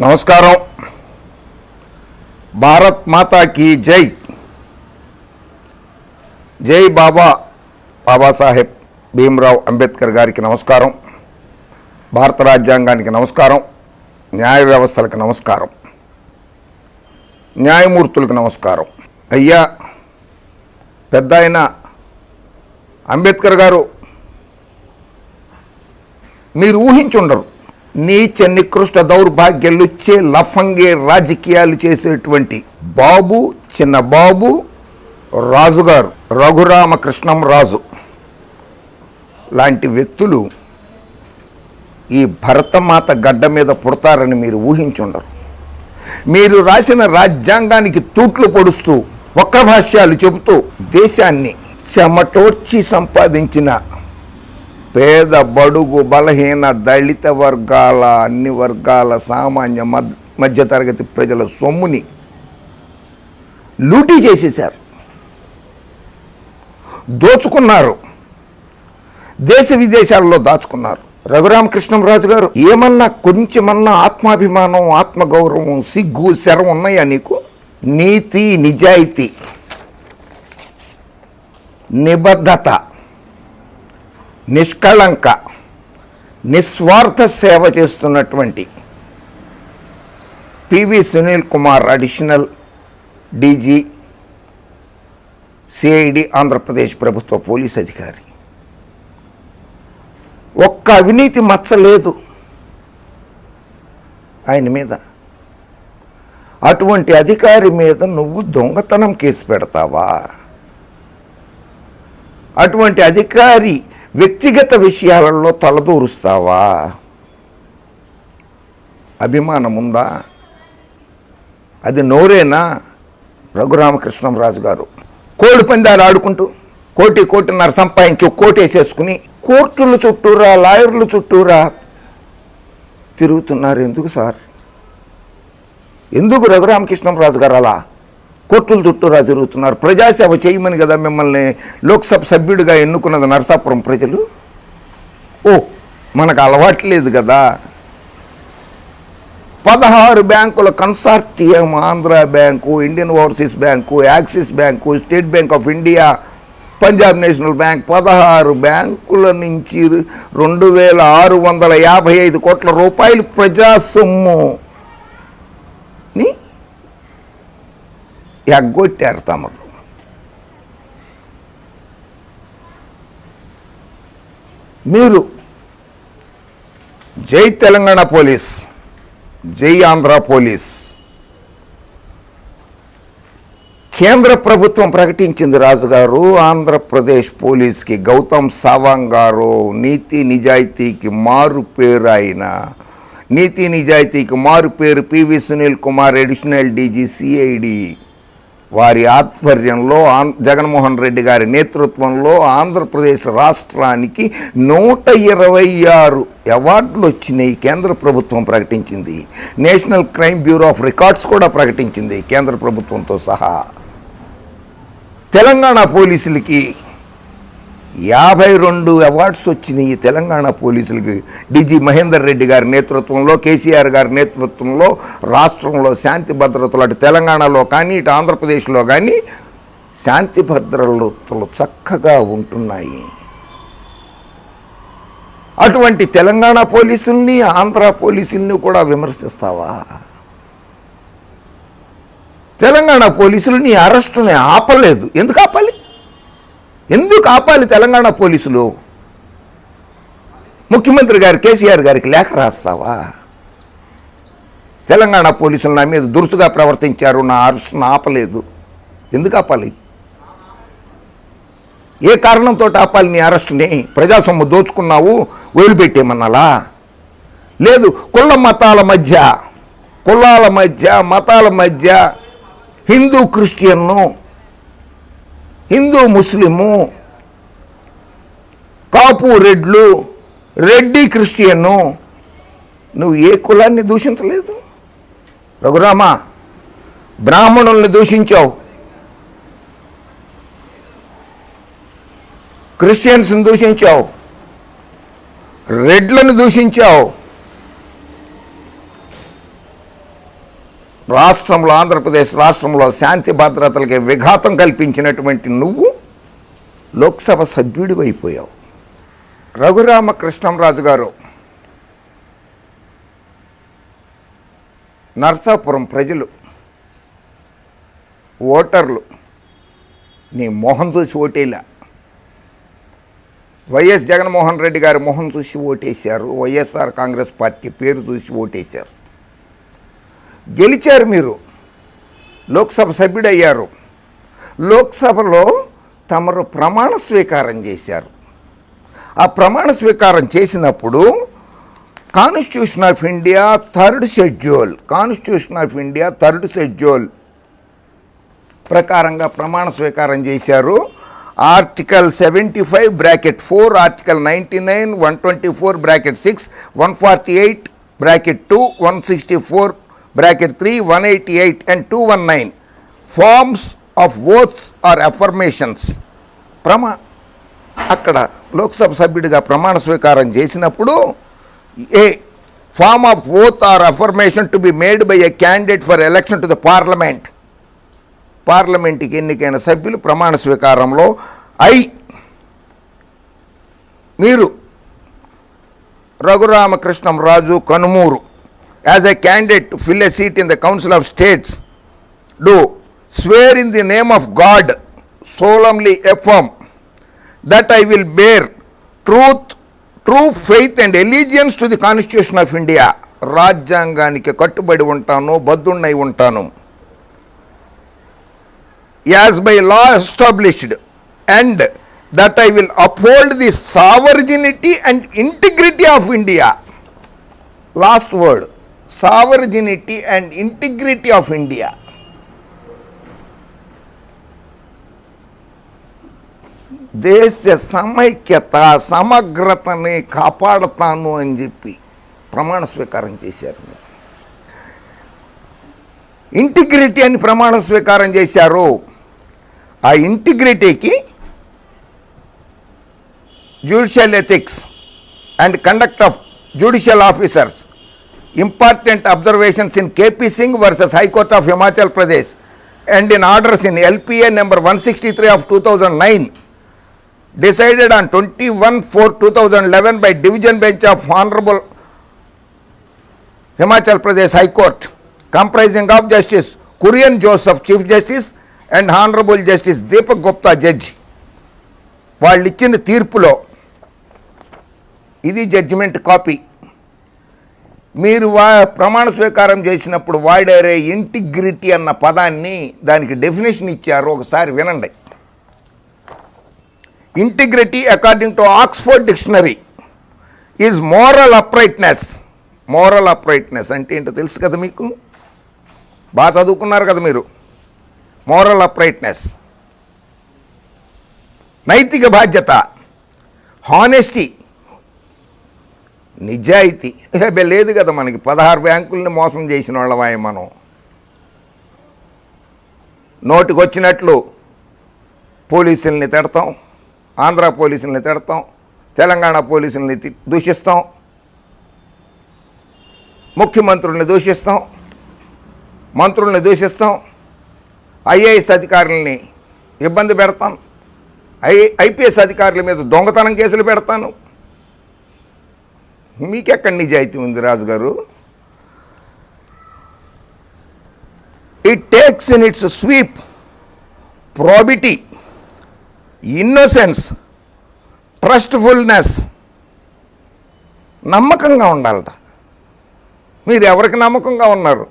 నమస్కారం. భారత్ మాతా కీ జై. జై బాబాసాహెబ్ భీమ్రావ్ అంబేద్కర్ గారికి నమస్కారం. భారత రాజ్యాంగానికి నమస్కారం. న్యాయ వ్యవస్థలకు నమస్కారం. న్యాయమూర్తులకు నమస్కారం. అయ్యా పెద్ద ఆయన అంబేద్కర్ గారు మీరు ఊహించుండరు, నీచ నికృష్ట దౌర్భాగ్యాలుచ్చే లఫంగే రాజకీయాలు చేసేటువంటి చిన్నబాబు రాజుగారు, రఘురామకృష్ణం రాజు లాంటి వ్యక్తులు ఈ భరతమాత గడ్డ మీద పుడతారని మీరు ఊహించుండరు. మీరు రాసిన రాజ్యాంగానికి తూట్లు పొడుస్తూ వక్రభాష్యాలు చెబుతూ దేశాన్ని చెమటోడ్చి సంపాదించిన పేద బడుగు బలహీన దళిత వర్గాల అన్ని వర్గాల సామాన్య మధ్యతరగతి ప్రజల సొమ్ముని లూటీ చేసేశారు, దోచుకున్నారు, దేశ విదేశాల్లో దాచుకున్నారు. రఘురామకృష్ణంరాజు గారు ఏమన్నా కొంచెమన్నా ఆత్మాభిమానం, ఆత్మగౌరవం, సిగ్గు, శరం ఉన్నాయా నీకు? నీతి, నిజాయితీ, నిబద్ధత, నిష్కళంక, నిస్వార్థ సేవ చేస్తున్నటువంటి PV Sunil Kumar, additional DG CID Andhra Pradesh ప్రభుత్వ పోలీస్ అధికారి. ఒక్క అవినీతి మచ్చ లేదు ఆయన మీద. అటువంటి అధికారి మీద నువ్వు దొంగతనం కేసు పెడతావా? అటువంటి అధికారి వ్యక్తిగత విషయాలలో తలదూరుస్తావా? అభిమానం ఉందా? అది నోరేనా? రఘురామకృష్ణంరాజు గారు కోడి పందాలు ఆడుకుంటూ కోటిన్నర సంపాదించి కోటేసేసుకుని కోర్టుల చుట్టూరా, లాయర్ల చుట్టూరా తిరుగుతున్నారు. ఎందుకు సార్? ఎందుకు రఘురామకృష్ణంరాజు గారు అలా కోర్టుల చుట్టూరా తిరుగుతున్నారు? ప్రజాసేవ చేయమని కదా మిమ్మల్ని లోక్సభ సభ్యుడిగా ఎన్నుకున్నది నరసాపురం ప్రజలు. మనకు అలవాట్లేదు కదా. 16 బ్యాంకుల consortium, Andhra bank, Indian overseas bank, axis bank, state bank of India, Punjab national bank, 16 బ్యాంకుల నుంచి 2655 కోట్ల రూపాయలు ప్రజా సొమ్ముని ఎగ్గొట్టారు తమరు. మీరు జై తెలంగాణ పోలీస్, జై ఆంధ్ర పోలీస్. కేంద్ర ప్రభుత్వం ప్రకటించింది రాజుగారు, ఆంధ్రప్రదేశ్ పోలీస్కి గౌతమ్ సవాంగ్ గారు నీతి నిజాయితీకి మారు పేరు. ఆయన నీతి నిజాయితీకి మారు పేరు PV Sunil Kumar, additional DG CID వారి ఆధ్వర్యంలో, జగన్మోహన్ రెడ్డి గారి నేతృత్వంలో ఆంధ్రప్రదేశ్ రాష్ట్రానికి 126 అవార్డులు వచ్చినాయి. కేంద్ర ప్రభుత్వం ప్రకటించింది. National crime bureau of records కూడా ప్రకటించింది కేంద్ర ప్రభుత్వంతో సహా. తెలంగాణ పోలీసులకి 52 అవార్డ్స్ వచ్చినాయి. తెలంగాణ పోలీసులకి డీజీ మహేందర్ రెడ్డి గారి నేతృత్వంలో, కేసీఆర్ గారి నేతృత్వంలో రాష్ట్రంలో శాంతి భద్రతలు అటు తెలంగాణలో కానీ ఇటు ఆంధ్రప్రదేశ్లో కానీ శాంతి భద్రతలు చక్కగా ఉంటున్నాయి. అటువంటి తెలంగాణ పోలీసుల్ని, ఆంధ్ర పోలీసుల్ని కూడా విమర్శిస్తావా? తెలంగాణ పోలీసులని అరెస్టుని ఆపలేదు. ఎందుకు ఆపాలి తెలంగాణ పోలీసులు? ముఖ్యమంత్రి గారు కేసీఆర్ గారికి లేఖ రాస్తావా? తెలంగాణ పోలీసులు నా మీద దురుసుగా ప్రవర్తించారు, నా అరెస్టును ఆపలేదు. ఎందుకు ఆపాలి? ఏ కారణంతో ఆపాలి నీ అరెస్టుని? ప్రజాసొమ్ము దోచుకున్నావు, వదిలిపెట్టేమన్నాలా? లేదు, కులాల మధ్య మతాల మధ్య, హిందూ క్రిస్టియన్ను, హిందూ ముస్లిము, కాపు రెడ్లు, రెడ్డి క్రిస్టియన్ను, నువ్వు ఏ కులాన్ని దూషించలేదు రఘురామ. బ్రాహ్మణుల్ని దూషించావు, క్రిస్టియన్స్ని దూషించావు, రెడ్లను దూషించావు, రాష్ట్రంలో, ఆంధ్రప్రదేశ్ రాష్ట్రంలో శాంతి భద్రతలకి విఘాతం కల్పించినటువంటి నువ్వు లోక్సభ సభ్యుడి అయిపోయావు. రఘురామకృష్ణంరాజు గారు, నర్సాపురం ప్రజలు, ఓటర్లు నీ మొహం చూసి ఓటేలా. వైఎస్ జగన్మోహన్ రెడ్డి గారి మొహం చూసి ఓటేశారు, వైఎస్ఆర్ కాంగ్రెస్ పార్టీ పేరు చూసి ఓటేశారు. గెలిచారు, మీరు లోక్సభ సభ్యుడయ్యారు. లోక్సభలో తమరు ప్రమాణ స్వీకారం చేశారు. ఆ ప్రమాణ స్వీకారం చేసినప్పుడు constitution of India third schedule ప్రకారంగా ప్రమాణ స్వీకారం చేశారు. Article 75(4), article 99, 124(6), 148(2), 164(3), 188 and 219 forms of oaths or affirmations. అక్కడ లోక్సభ సభ్యుడిగా ప్రమాణ స్వీకారం చేసినప్పుడు a form of oath or affirmation to be made by a candidate for election to the పార్లమెంట్కి ఎన్నికైన సభ్యులు ప్రమాణ స్వీకారంలో మీరు Raghurama Krishnam Raju Kanumuru as a candidate to fill a seat in the Council of states do swear in the name of God solemnly affirm that I will bear true faith and allegiance to the Constitution of India. రాజ్యాంగానికి కట్టుబడి ఉంటాను, బద్దున్నై ఉంటాను. As by law established, and that I will uphold the sovereignty and integrity of India. Last word, sovereignty and integrity of India. దేశ సమైక్యత, సమగ్రతని కాపాడుతాను అని చెప్పి ప్రమాణ స్వీకారం చేశారు. ఇంటిగ్రిటీ అని ప్రమాణ స్వీకారం చేశారు. ఆ ఇంటిగ్రిటీకి judicial ethics and conduct of judicial officers, important observations in KP Singh versus high court of Himachal Pradesh and in orders in LPA number 163 of 2009 decided on 21/4/2011 by Division Bench of Honorable Himachal Pradesh High Court, comprising of Justice Kurian Joseph, Chief Justice, and Honorable Justice Deepak Gupta, Judge. వాళ్ళు ఇచ్చిన తీర్పులో ఇది judgement copy. మీరు ప్రమాణ స్వీకారం చేసినప్పుడు వాడారే integrity అన్న పదాన్ని, దానికి డెఫినేషన్ ఇచ్చారు, ఒకసారి వినండి. Integrity according to Oxford dictionary is moral uprightness. Moral uprightness అంటే ఏంటో తెలుసు కదా మీకు, బాగా చదువుకున్నారు కదా మీరు. మోరల్ అప్రైట్నెస్, నైతిక బాధ్యత, హానెస్టీ, నిజాయితీ. లేదు కదా మనకి, 16 బ్యాంకుల్ని మోసం చేసిన వాళ్ళవాయి మనం. నోటికి వచ్చినట్లు పోలీసుల్ని తిడతాం, ఆంధ్ర పోలీసుల్ని తిడతాం, తెలంగాణ పోలీసుల్ని దూషిస్తాం, ముఖ్యమంత్రుల్ని దూషిస్తాం, మంత్రుల్ని దూషిస్తాం, ఐఏఎస్ అధికారులని ఇబ్బంది పెడతాం, ఐపీఎస్ అధికారుల మీద దొంగతనం కేసులు పెడతాను. మీకెక్కడ నిజాయితీ ఉంది రాజుగారు? It takes in its sweep probity, innocence, trustfulness. నమ్మకంగా ఉండాలట. మీరు ఎవరికి నమ్మకంగా ఉన్నారు?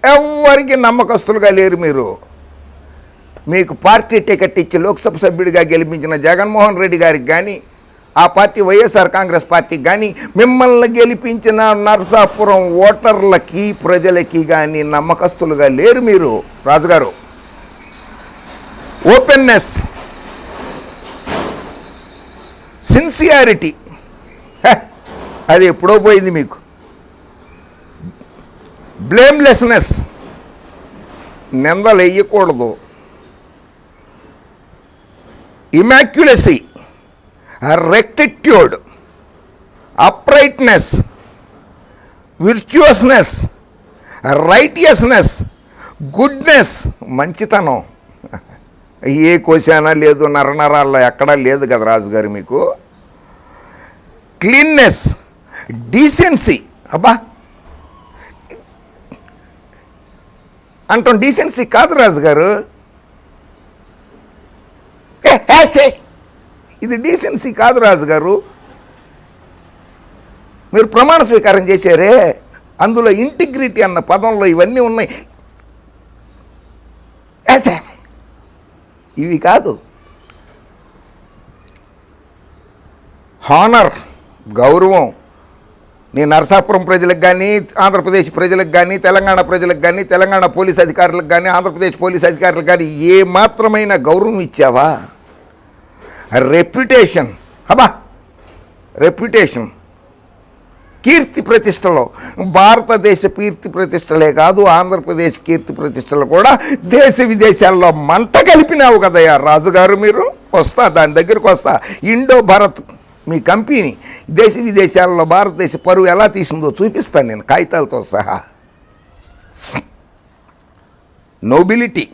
ఎవరికి నమ్మకస్తులుగా లేరు మీరు. మీకు పార్టీ టికెట్ ఇచ్చి లోక్సభ సభ్యుడిగా గెలిపించిన జగన్మోహన్ రెడ్డి గారికి కానీ, ఆ పార్టీ వైఎస్ఆర్ కాంగ్రెస్ పార్టీకి కానీ, మిమ్మల్ని గెలిపించిన నర్సాపురం ఓటర్లకి, ప్రజలకి కానీ నమ్మకస్తులుగా లేరు మీరు రాజుగారు. ఓపెన్నెస్, సిన్సియారిటీ అది ఎప్పుడో పోయింది మీకు. బ్లేమ్లెస్నెస్, నిందలు వేయకూడదు. ఇమాక్యులసీ, రెక్టిట్యూడ్, అప్రైట్నెస్, విర్చువస్నెస్, రైటియస్నెస్, గుడ్నెస్, మంచితనం ఏ కోశానా లేదు, నరనరాల్లో ఎక్కడా లేదు కదా రాజుగారు మీకు. క్లీన్నెస్, డీసెన్సీ, అబ్బా అంటాం, డీసెన్సీ కాదు రాజుగారు, ఇది డీసెన్సీ కాదు రాజుగారు. మీరు ప్రమాణ స్వీకారం చేశారే, అందులో ఇంటిగ్రిటీ అన్న పదంలో ఇవన్నీ ఉన్నాయి. ఇవి కాదు. హానర్, గౌరవం. నేను నరసాపురం ప్రజలకు కానీ, ఆంధ్రప్రదేశ్ ప్రజలకు కానీ, తెలంగాణ ప్రజలకు కానీ, తెలంగాణ పోలీస్ అధికారులకు కానీ, ఆంధ్రప్రదేశ్ పోలీస్ అధికారులకు కానీ ఏ మాత్రమైన గౌరవం ఇచ్చావా? రెప్యుటేషన్, అబ్బా రెప్యుటేషన్, కీర్తి ప్రతిష్టలో, భారతదేశ కీర్తి ప్రతిష్టలే కాదు, ఆంధ్రప్రదేశ్ కీర్తి ప్రతిష్టలు కూడా దేశ విదేశాల్లో మంట కలిపినావు కదయ్యా రాజుగారు మీరు. వస్తా, దాని దగ్గరకు వస్తా. ఇండో భారత్ మీ కంపెనీ దేశ విదేశాల్లో భారతదేశ పరువు ఎలా తీసిందో చూపిస్తాను నేను కాగితాలతో సహా. నోబిలిటీ,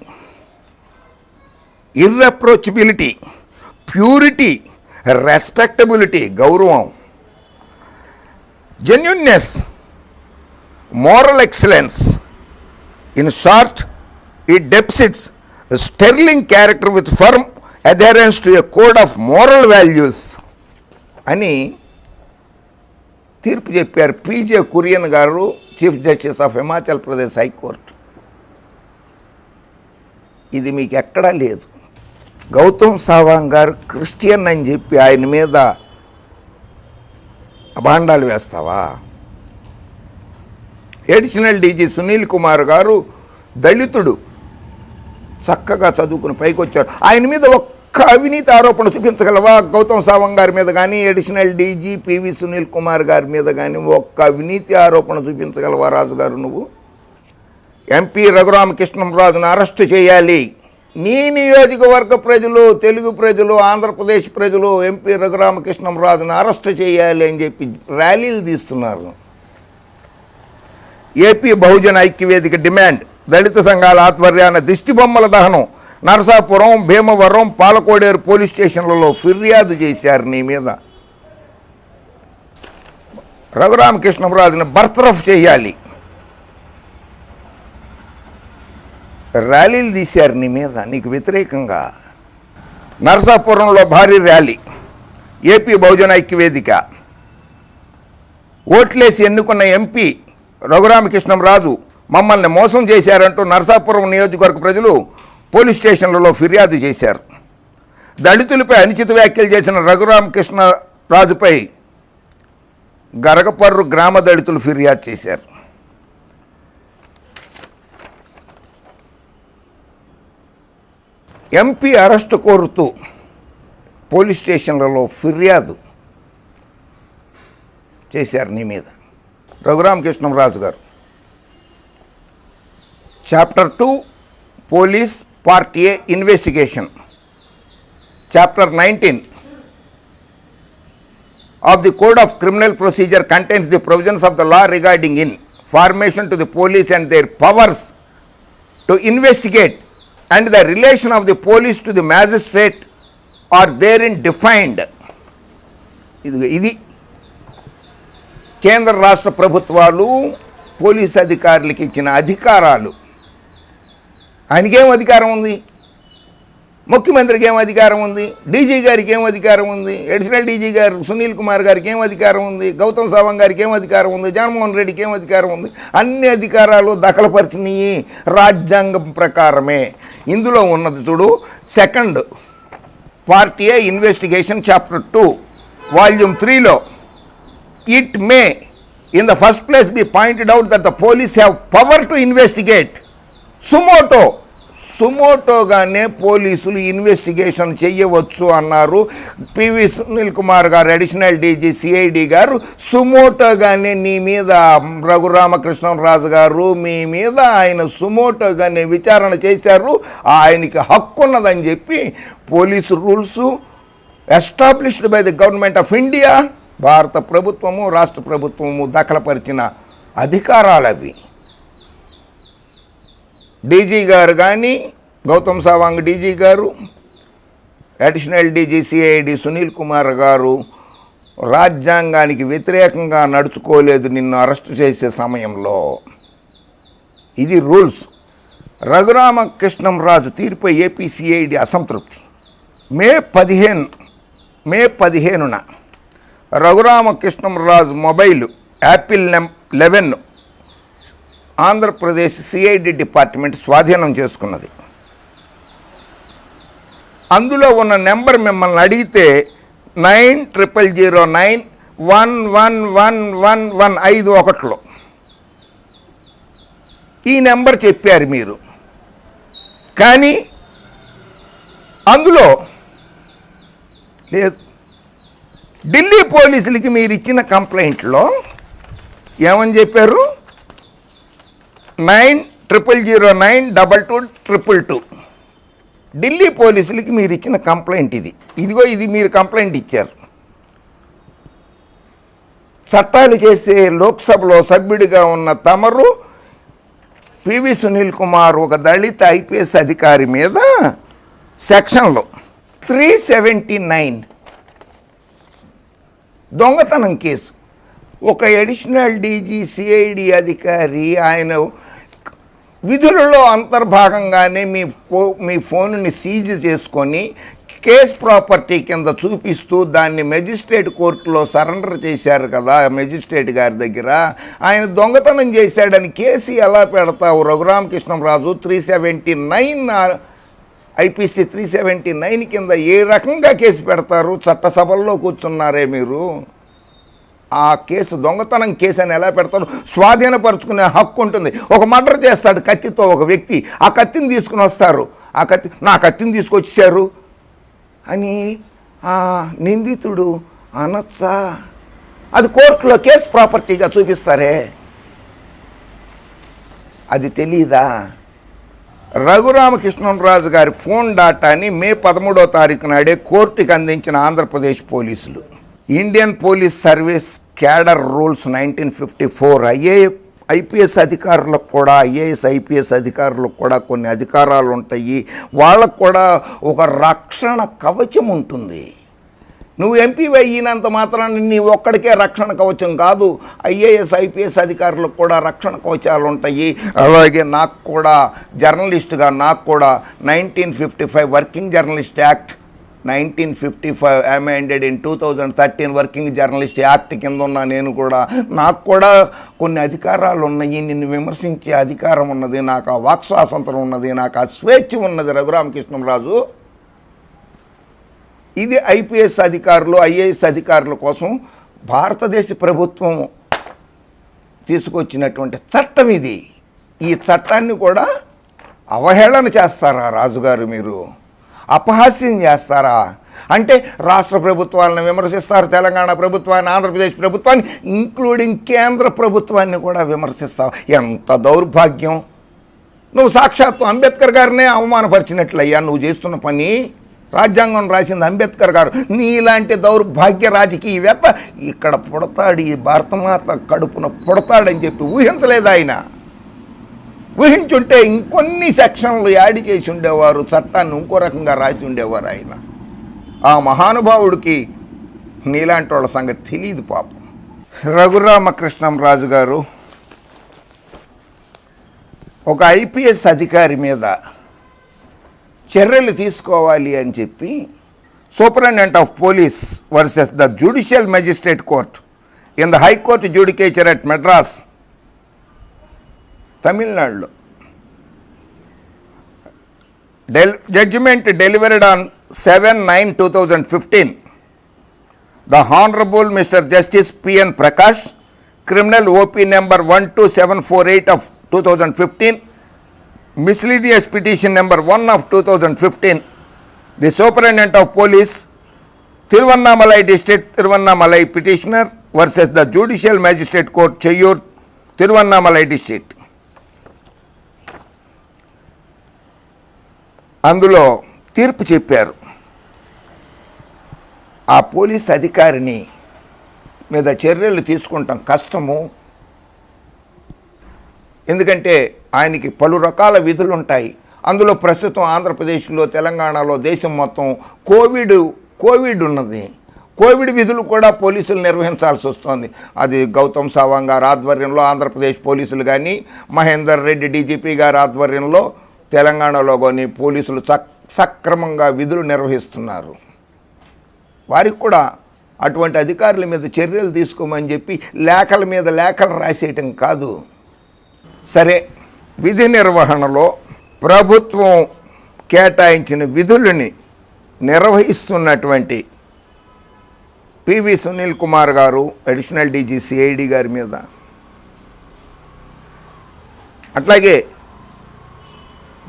ఇర్రెప్రోచబిలిటీ, ప్యూరిటీ, రెస్పెక్టబిలిటీ, గౌరవం, genuineness, moral excellence. In short, it depicts a sterling character with firm adherence to a code of moral values అని తీర్పు చెప్పారు పీజే కురియన్ గారు, chief justice of Himachal Pradesh high court. ఇది మీకు ఎక్కడా లేదు. గౌతమ్ సావాంగ్ గారు క్రిస్టియన్ అని చెప్పి ఆయన మీద అభాండాలు వేస్తావా? అడిషనల్ డీజీ సునీల్ కుమార్ గారు దళితుడు, చక్కగా చదువుకుని పైకి వచ్చారు. ఆయన మీద ఒక్క అవినీతి ఆరోపణ చూపించగలవా? గౌతమ్ సావంగ్ గారి మీద కానీ, additional DG PV Sunil Kumar గారి మీద కానీ ఒక్క అవినీతి ఆరోపణ చూపించగలవా రాజుగారు నువ్వు? ఎంపీ రఘురామకృష్ణంరాజును అరెస్టు చేయాలి. నీ నియోజకవర్గ ప్రజలు, తెలుగు ప్రజలు, ఆంధ్రప్రదేశ్ ప్రజలు ఎంపీ రఘురామకృష్ణంరాజును అరెస్ట్ చేయాలి అని చెప్పి ర్యాలీలు తీస్తున్నారు. ఏపీ బహుజన ఐక్యవేదిక డిమాండ్. దళిత సంఘాల ఆధ్వర్యాన దిష్టిబొమ్మల దహనం. నరసాపురం, భీమవరం, పాలకోడేరు పోలీస్ స్టేషన్లలో ఫిర్యాదు చేశారు నీ మీద. రఘురామకృష్ణంరాజును బర్తరఫ్ చేయాలి. ర్యాలీలు తీశారు నీ మీద, నీకు వ్యతిరేకంగా. నరసాపురంలో భారీ ర్యాలీ. ఏపీ బహుజన ఐక్యవేదిక. ఓట్లేసి ఎన్నుకున్న ఎంపీ రఘురామకృష్ణంరాజు మమ్మల్ని మోసం చేశారంటూ నరసాపురం నియోజకవర్గ ప్రజలు పోలీస్ స్టేషన్లలో ఫిర్యాదు చేశారు. దళితులపై అనుచిత వ్యాఖ్యలు చేసిన రఘురామకృష్ణరాజుపై గరగపర్రు గ్రామ దళితులు ఫిర్యాదు చేశారు. ఎంపీ అరెస్టు కోరుతూ పోలీస్ స్టేషన్లలో ఫిర్యాదు చేశారు నీ మీద రఘురామకృష్ణంరాజు గారు. Chapter 2 police part A investigation. Chapter 19 of the Code of Criminal Procedure contains the provisions of the law regarding information to the police and their powers to investigate and the relation of the police to the magistrate are therein defined. ఇది కేంద్ర రాష్ట్ర ప్రభుత్వాలు police అధికారులకు ఇచ్చిన అధికారాలు. ఆయనకేం అధికారం ఉంది? ముఖ్యమంత్రికి ఏం అధికారం ఉంది? డీజీ గారికి ఏం అధికారం ఉంది? అడిషనల్ డీజీ గారు సునీల్ కుమార్ గారికి ఏం అధికారం ఉంది? గౌతమ్ సావంగ్ గారికి ఏం అధికారం ఉంది? జగన్మోహన్ రెడ్డికి ఏం అధికారం ఉంది? అన్ని అధికారాలు దఖలపరిచినవి రాజ్యాంగం ప్రకారమే. ఇందులో ఉన్నది చూడు, second part A investigation chapter 2 volume 3లో it may in the first place be pointed out that the police have power to investigate సుమోటోగానే పోలీసులు ఇన్వెస్టిగేషన్ చేయవచ్చు అన్నారు పివి సునీల్ కుమార్ గారు, అడిషనల్ డీజీ సిఐడి గారు. సుమోటోగానే నీ మీద రఘురామకృష్ణంరాజు గారు మీ మీద ఆయన సుమోటోగానే విచారణ చేశారు. ఆయనకి హక్కు ఉన్నదని చెప్పి police rules established by the government of India, భారత ప్రభుత్వము రాష్ట్ర ప్రభుత్వము దఖలపరిచిన అధికారాలు అవి. డీజీ గారు కానీ, గౌతమ్ సవాంగ్ డీజీ గారు, additional DG CID Sunil Kumar గారు రాజ్యాంగానికి వ్యతిరేకంగా నడుచుకోలేదు నిన్ను అరెస్ట్ చేసే సమయంలో. ఇది రూల్స్. రఘురామకృష్ణంరాజు తీరుపై ఏపీ సిఐడి అసంతృప్తి. మే 15న Raghurama Krishnam Raju mobile Apple 11 Andhra Pradesh CID department స్వాధీనం చేసుకున్నది. అందులో ఉన్న నెంబర్ మిమ్మల్ని అడిగితే 9000911111 ఈ నెంబర్ చెప్పారు మీరు. కానీ అందులో లేదు. ఢిల్లీ పోలీసులకి మీరు ఇచ్చిన కంప్లైంట్లో ఏమని చెప్పారు? 9000922222. ఢిల్లీ పోలీసులకి మీరు ఇచ్చిన కంప్లైంట్ ఇది. ఇది మీరు కంప్లైంట్ ఇచ్చారు. చట్టాలు చేసే లోక్సభలో సభ్యుడిగా ఉన్న తమరు పివి సునీల్ కుమార్ ఒక దళిత ఐపీఎస్ అధికారి మీద సెక్షన్లో 379 దొంగతనం కేసు, ఒక అడిషనల్ డీజీ సిఐడి అధికారి ఆయన విధులలో అంతర్భాగంగానే మీ ఫోన్ని సీజ్ చేసుకొని కేస్ ప్రాపర్టీ కింద చూపిస్తూ దాన్ని మెజిస్ట్రేట్ కోర్టులో సరెండర్ చేశారు కదా మెజిస్ట్రేట్ గారి దగ్గర. ఆయన దొంగతనం చేశాడని కేసు ఎలా పెడతావు? రఘురామకృష్ణంరాజు 379 ఐపీసీ 379 కింద ఏ రకంగా కేసు పెడతారు? చట్టసభల్లో కూర్చున్నారే మీరు. ఆ కేసు దొంగతనం కేసు అని ఎలా పెడతారు? స్వాధీనపరుచుకునే హక్కు ఉంటుంది. ఒక మర్డర్ చేస్తాడు కత్తితో ఒక వ్యక్తి, ఆ కత్తిని తీసుకుని వస్తారు. నా కత్తిని తీసుకొచ్చేసారు అని ఆ నిందితుడు అనొచ్చా? అది కోర్టులో కేసు ప్రాపర్టీగా చూపిస్తారే, అది తెలీదా? రఘురామకృష్ణంరాజు గారి ఫోన్ డాటాని మే 13వ తారీఖు నాడే కోర్టుకి అందించిన ఆంధ్రప్రదేశ్ పోలీసులు. Indian police service cadre rules 1954 IPS అధికారులకు కూడా, ఐఏఎస్ ఐపీఎస్ అధికారులకు కూడా కొన్ని అధికారాలు ఉంటాయి. వాళ్ళకు కూడా ఒక రక్షణ కవచం ఉంటుంది. నువ్వు ఎంపీ అయినంత మాత్రాన్ని నీ ఒక్కడికే రక్షణ కవచం కాదు, ఐఏఎస్ ఐపీఎస్ అధికారులకు కూడా రక్షణ కవచాలు ఉంటాయి. అలాగే నాకు కూడా జర్నలిస్టుగా నాకు కూడా 1955 working journalist act 1955 amended in 2013 working journalist act కింద ఉన్న నేను కూడా, నాకు కూడా కొన్ని అధికారాలు ఉన్నాయి. నిన్ను విమర్శించే అధికారం ఉన్నది, నాకు ఆ వాక్ స్వాతంత్రం ఉన్నది, నాకు ఆ స్వేచ్ఛ ఉన్నది. రఘురామకృష్ణంరాజు, ఇది ఐపీఎస్ అధికారులు ఐఏఎస్ అధికారుల కోసం భారతదేశ ప్రభుత్వం తీసుకొచ్చినటువంటి చట్టం ఇది. ఈ చట్టాన్ని కూడా అవహేళన చేస్తారా రాజుగారు? మీరు అపహాస్యం చేస్తారా? అంటే రాష్ట్ర ప్రభుత్వాలను విమర్శిస్తారు, తెలంగాణ ప్రభుత్వాన్ని, ఆంధ్రప్రదేశ్ ప్రభుత్వాన్ని, ఇంక్లూడింగ్ కేంద్ర ప్రభుత్వాన్ని కూడా విమర్శిస్తావు. ఎంత దౌర్భాగ్యం! నువ్వు సాక్షాత్తు అంబేద్కర్ గారినే అవమానపరిచినట్లయ్యా నువ్వు చేస్తున్న పని. రాజ్యాంగం రాసింది అంబేద్కర్ గారు. నీలాంటి దౌర్భాగ్య రాజకీయవేత్త ఇక్కడ పుడతాడు, ఈ భారతమాత కడుపున పుడతాడని చెప్పి ఊహించలేదు ఆయన. ఊహించుంటే ఇంకొన్ని సెక్షన్లు యాడ్ చేసి ఉండేవారు, చట్టాన్ని ఇంకో రకంగా రాసి ఉండేవారు ఆయన. ఆ మహానుభావుడికి నీలాంటి వాళ్ళ సంగతి తెలియదు పాపం. రఘురామకృష్ణంరాజు గారు ఒక ఐపీఎస్ అధికారి మీద చర్యలు తీసుకోవాలి అని చెప్పి superintendent of police versus the judicial magistrate court in the high court judicature at Madras, తమిళనాడులో judgement delivered on 7/9/2015. The Honorable Mr. Justice P.N. Prakash, criminal OP number 12748 of 2015, miscellaneous petition number 1 of 2015, the Superintendent of Police, Thiruvannamalai District, Thiruvannamalai petitioner versus the Judicial Magistrate Court, Cheyyur, Thiruvannamalai District. అందులో తీర్పు చెప్పారు. ఆ police అధికారిని మీద చర్యలు తీసుకుంటాం కష్టము, ఎందుకంటే ఆయనకి పలు రకాల విధులు ఉంటాయి. అందులో ప్రస్తుతం ఆంధ్రప్రదేశ్లో, తెలంగాణలో, దేశం మొత్తం కోవిడ్ ఉన్నది. కోవిడ్ విధులు కూడా పోలీసులు నిర్వహించాల్సి వస్తుంది. అది గౌతమ్ సవాంగ్ గారి ఆధ్వర్యంలో ఆంధ్రప్రదేశ్ పోలీసులు కానీ, మహేందర్ రెడ్డి డీజీపీ గారి ఆధ్వర్యంలో తెలంగాణలో కానీ పోలీసులు సక్రమంగా విధులు నిర్వహిస్తున్నారు. వారికి కూడా అటువంటి అధికారుల మీద చర్యలు తీసుకోమని చెప్పి లేఖల మీద లేఖలు రాసేయటం కాదు. సరే, విధి నిర్వహణలో ప్రభుత్వం కేటాయించిన విధులని నిర్వహిస్తున్నటువంటి పివి సునీల్ కుమార్ గారు, అడిషనల్ డీజీ సిఐడి గారి మీద, అట్లాగే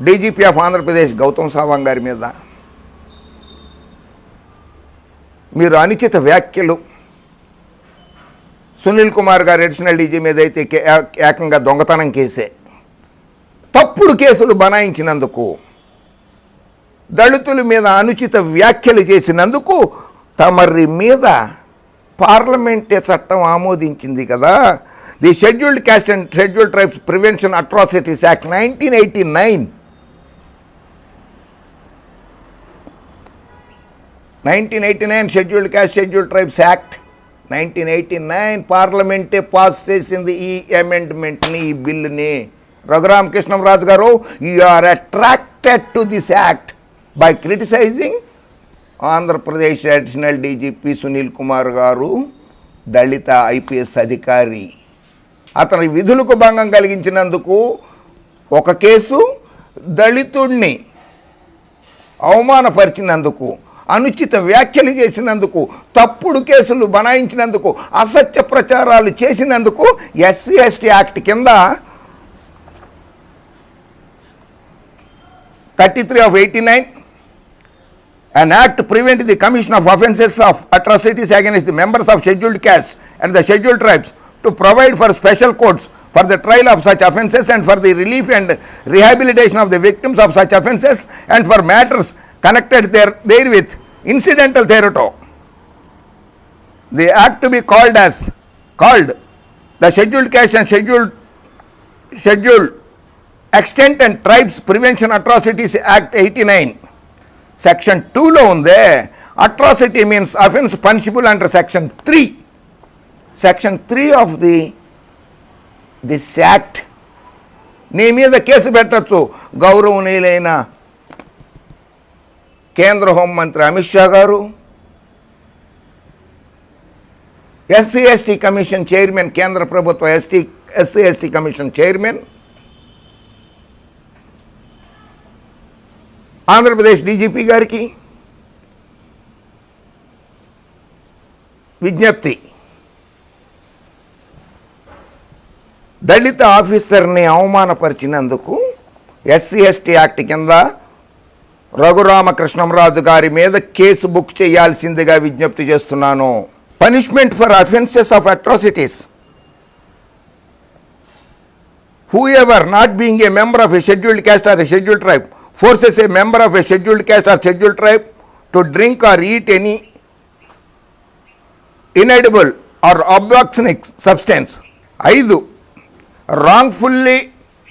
డీజీపీ ఆఫ్ ఆంధ్రప్రదేశ్ గౌతమ్ సవాంగ్ గారి మీద మీరు అనుచిత వ్యాఖ్యలు, సునీల్ కుమార్ గారు అడిషనల్ డీజీ మీద అయితే ఏకంగా దొంగతనం కేసే, తప్పుడు కేసులు బనాయించినందుకు, దళితుల మీద అనుచిత వ్యాఖ్యలు చేసినందుకు తమరి మీద పార్లమెంటే చట్టం ఆమోదించింది కదా, the scheduled caste and scheduled tribes prevention atrocities act 1989 scheduled caste scheduled tribes act 1989 పార్లమెంటే పాస్ చేసింది ఈ అమెండ్మెంట్ని, ఈ బిల్లుని. Raghurama Krishna Raju garu, you are attracted to this act by criticising Andhra Pradesh additional DGP Sunil Kumar garu, Dalit IPS అధికారి. అతని విధులకు భంగం కలిగించినందుకు ఒక కేసు, దళితుడిని అవమానపరిచినందుకు, అనుచిత వ్యాఖ్యలు చేసినందుకు, తప్పుడు కేసులు బనాయించినందుకు, అసత్య ప్రచారాలు చేసినందుకు SC/ST యాక్ట్ కింద 33 of 89, an act to prevent the commission of offences of atrocities against the members of scheduled castes and the scheduled tribes, to provide for special courts for the trial of such offences and for the relief and rehabilitation of the victims of such offences and for matters connected therewith incidental thereto. The act to be called the Scheduled Caste and Scheduled Extent and Tribes Prevention Atrocities Act 89. Section 2లో ఉందే, atrocity means offence punishable under section 3. Section 3 of this act. నీ మీద case పెట్టచ్చు. గౌరవనీయులైన కేంద్ర హోంమంత్రి అమిత్ షా గారు, SC/ST commission chairman, కేంద్ర ప్రభుత్వ SC/ST commission chairman, Andhra Pradesh DGP గారికి విజ్ఞప్తి, దళిత ఆఫీసర్ని అవమానపరిచినందుకు SC/ST యాక్ట్ కింద రఘురామకృష్ణరాజు గారి మీద కేసు బుక్ చేయాల్సిందిగా విజ్ఞప్తి చేస్తున్నాను. Punishment for offences of atrocities. Whoever not being a member of a scheduled caste or a scheduled tribe forces a member of a scheduled caste or scheduled tribe to drink or eat any inedible or obscene substance. 5. Wrongfully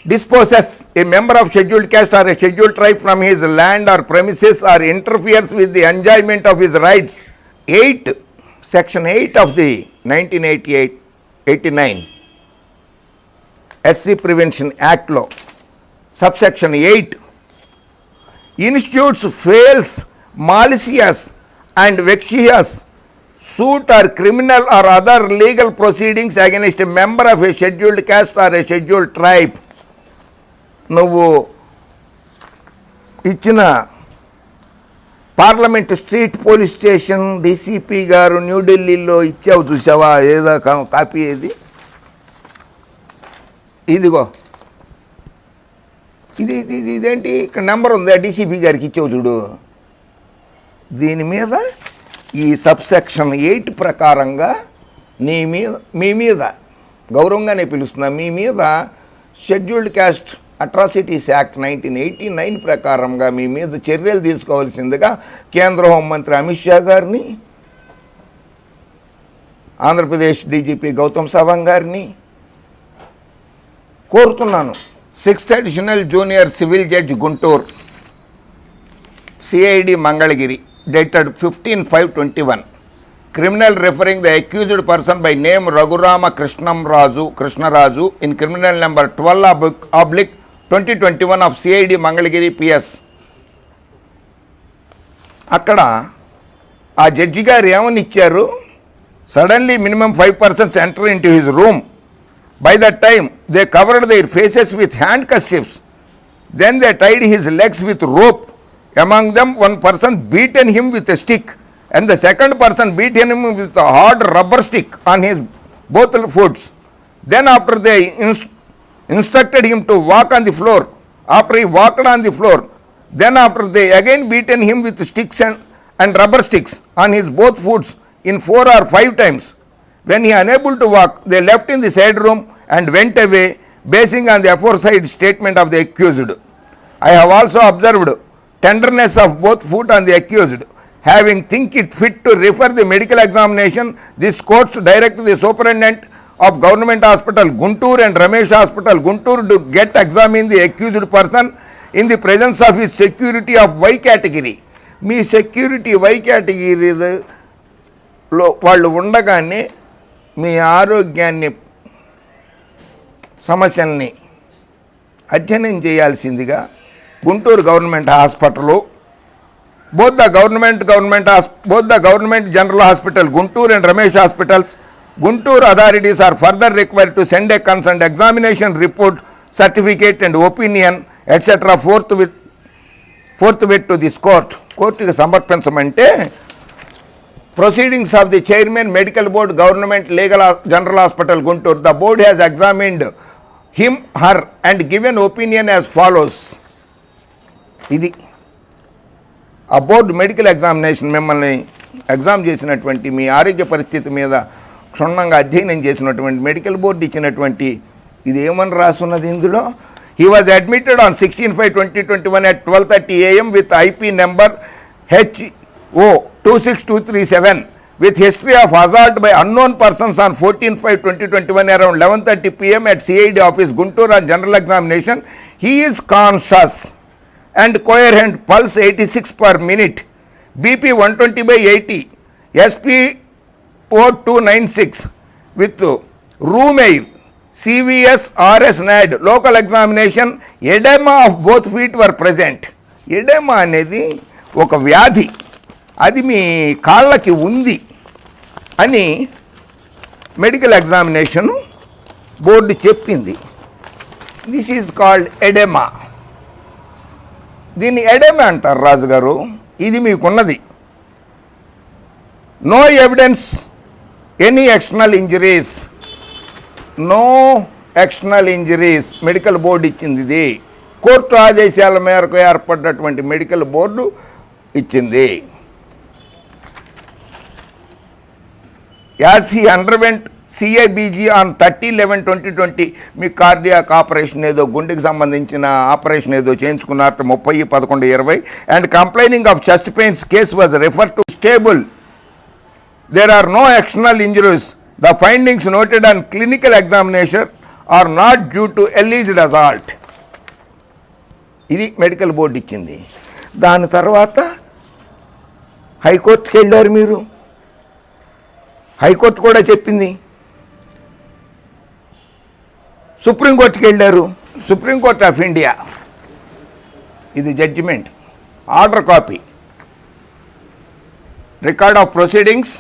disposes a member of scheduled caste or a scheduled tribe from his land or premises or interferes with the enjoyment of his rights. 8. Section 8 of the 1989 SC Prevention Act law, subsection 8, institutes fails malicious and vexatious suit or criminal or other legal proceedings against a member of a scheduled caste or a scheduled tribe. నువ్వు ఇచ్చిన parliament street police station DCP గారు న్యూఢిల్లీలో ఇచ్చావు, చూసావా? ఏదో copy ఏది? ఇదిగో, ఇదేంటి ఇక్కడ నెంబర్ ఉంది, డీసీపీ గారికి ఇచ్చావు చూడు. దీని మీద ఈ సబ్సెక్షన్ 8 ప్రకారంగా మీ మీద గౌరవంగానే పిలుస్తున్నా, మీ మీద షెడ్యూల్డ్ క్యాస్ట్ అట్రాసిటీస్ యాక్ట్ 1989 ప్రకారంగా మీ మీద చర్యలు తీసుకోవాల్సిందిగా కేంద్ర హోంమంత్రి అమిత్ షా గారిని, ఆంధ్రప్రదేశ్ డీజీపీ గౌతమ్ సవాంగ్ గారిని కోరుతున్నాను. 6th Additional Junior Civil Judge Guntur, CID Mangalagiri, dated 15/5/21. Criminal referring the accused person by name Raghurama Krishnaraju in criminal number 12/2021 of CID Mangalagiri PS. అక్కడ ఆ జడ్జి గారు ఏమని ఇచ్చారు, suddenly minimum 5 persons enter into his room. By that time they covered their faces with handkerchiefs. Then they tied his legs with rope. Among them one person beaten him with a stick, and the second person beat him with a hard rubber stick on his both foots. Then after they instructed him to walk on the floor, after he walked on the floor, then after they again beaten him with sticks and rubber sticks on his both foots in 4 or 5 times. When he unable to walk, they left in the side room and went away, basing on the aforesaid statement of the accused. I have also observed tenderness of both foot on the accused. Having think it fit to refer the medical examination, this courts direct the superintendent of Government Hospital Guntur and Ramesh Hospital Guntur to get examine the accused person in the presence of his security of Y category. Me security Y కేటగిరీలో వాళ్ళు ఉండగానే మీ ఆరోగ్యాన్ని సమస్యల్ని అధ్యయనం చేయాల్సిందిగా Guntur government hospital, both the government general hospital Guntur and Ramesh hospitals, Guntur authorities are further required to send a concerned examination report, certificate and opinion etc. forthwith to this court. కోర్టుకి సమర్పించమంటే proceedings of the chairman medical board government legal general hospital Guntur, the board has examined him her and given opinion as follows. ఇది ఆ board medical examination మిమ్మల్ని exam చేసినటువంటి మీ ఆరోగ్య పరిస్థితి మీద క్షుణ్ణంగా అధ్యయనం చేసినటువంటి మెడికల్ బోర్డు ఇచ్చినటువంటి ఇది ఏమని రాస్తున్నది ఇందులో. He was admitted on 16/5/2021 at 12:30 AM with IP number HO 26237 with history of assault by unknown persons on 14/5/2021 around 11:30 PM at CID office Guntur on general examination. He is conscious and coherent, pulse 86 per minute, BP 120/80, SpO 296 with room air, CVS RS NAD. Local examination, edema of both feet were present. Oedema అనేది ఒక వ్యాధి, అది మీ కాళ్ళకి ఉంది అని medical examination board చెప్పింది. This is called oedema. దీన్ని ఎడెమా అంటారు రాజుగారు. ఇది మీకున్నది. No evidence any external injuries, no external injuries medical board ఇచ్చింది. ఇది కోర్టు ఆదేశాల మేరకు ఏర్పడినటువంటి మెడికల్ బోర్డు ఇచ్చింది. As he underwent CIBG on 30/11/2020, మీ కార్డియాక్ ఆపరేషన్ ఏదో గుండెకి సంబంధించిన ఆపరేషన్ ఏదో చేయించుకున్నారు 30/11/20 and complaining of chest pains case was refer to stable. There are no external injuries. The findings noted on clinical examination are not due to alleged assault. ఇది medical board ఇచ్చింది. దాని తర్వాత హైకోర్టుకి వెళ్ళారు మీరు. హైకోర్టు కూడా చెప్పింది. సుప్రీంకోర్టుకి వెళ్ళారు. సుప్రీంకోర్టు ఆఫ్ ఇండియా, ఇది judgement, order copy, record of proceedings,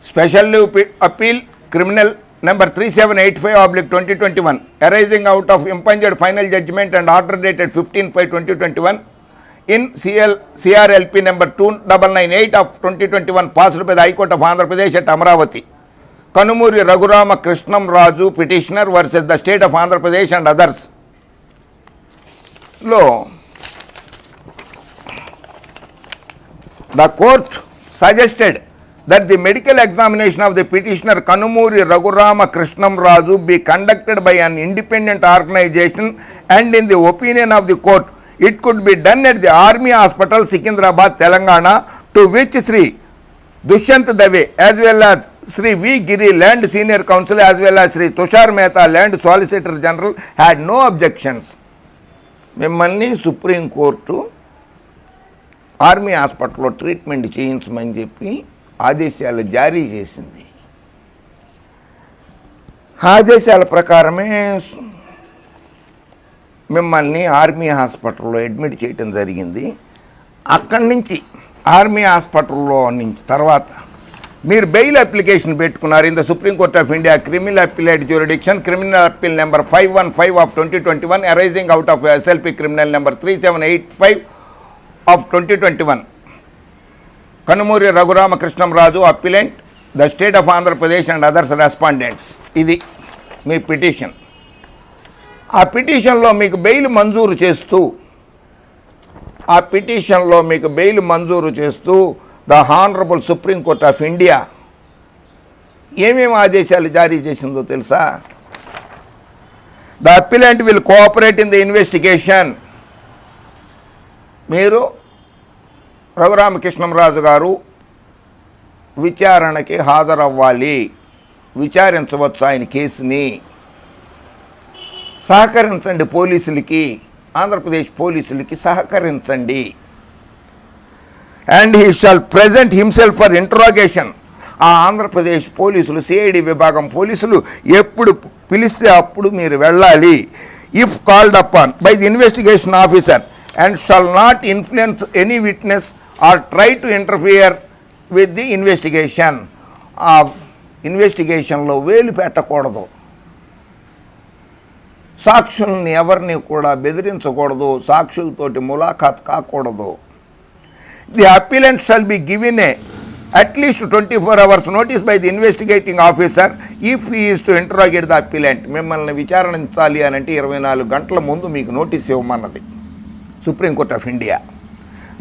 special appeal criminal number 3785/2021 arising out of impunged final judgment and order dated 15/5/2021 in CRLP number 2998 of 2021 passed by the High Court of Andhra Pradesh at Amravati. Kanumuri Raghurama Krishnaraju petitioner versus the state of Andhra Pradesh and others. The court suggested that the medical examination of the petitioner Kanumuri Raghurama Krishnaraju be conducted by an independent organization, and in the opinion of the court, it could be done at the Army Hospital, Secunderabad, Telangana, to which Sri Dushyant Dave as well as Sri V. Giri, Land Senior Counsel, as well as Sri Tushar Mehta, Land Solicitor General, had no objections. మిమ్మల్ని supreme court army హాస్పిటల్లో treatment చేయించమని చెప్పి ఆదేశాలు జారీ చేసింది. ఆదేశాల ప్రకారమే మిమ్మల్ని army హాస్పిటల్లో అడ్మిట్ చేయడం జరిగింది. అక్కడి నుంచి ఆర్మీ హాస్పిటల్లో నుంచి తర్వాత మీరు బెయిల్ అప్లికేషన్ పెట్టుకున్నారు in the Supreme court of India criminal appellate jurisdiction criminal appeal number 515 of 2021 arising out of SLP criminal number 3785 of 2021. Kanumuri Raghurama Krishnam Raju appellant the state of Andhra Pradesh and others respondents. ఇది మీ పిటిషన్. ఆ పిటిషన్లో మీకు బెయిల్ మంజూరు చేస్తూ the honourable Supreme court of India ఏమేమి ఆదేశాలు జారీ చేసిందో తెలుసా? The appellant will cooperate in the investigation. మీరు రఘురామకృష్ణంరాజు గారు విచారణకి హాజరవ్వాలి, విచారించవచ్చు ఆయన కేసుని. సహకరించండి పోలీసులకి, ఆంధ్రప్రదేశ్ పోలీసులకి సహకరించండి. And he shawl present himself for interrogation. ఆ ఆంధ్రప్రదేశ్ పోలీసులు, సిఐడి విభాగం పోలీసులు ఎప్పుడు పిలిస్తే అప్పుడు మీరు వెళ్ళాలి. If called upon by the investigation officer and shall not influence any witness or try to interfere with the investigation. ఆ ఇన్వెస్టిగేషన్లో వేలు పెట్టకూడదు, సాక్షుల్ని ఎవరిని కూడా బెదిరించకూడదు, సాక్షులతోటి ములాఖాత్ కాకూడదు. The appellant shall be given at least 24 hours notice by the investigating officer if he is to interrogate the appellant. మిమ్మల్ని విచారించాలి అని అంటే 24 గంటల ముందు మీకు నోటీస్ ఇవ్వమన్నది supreme court of India.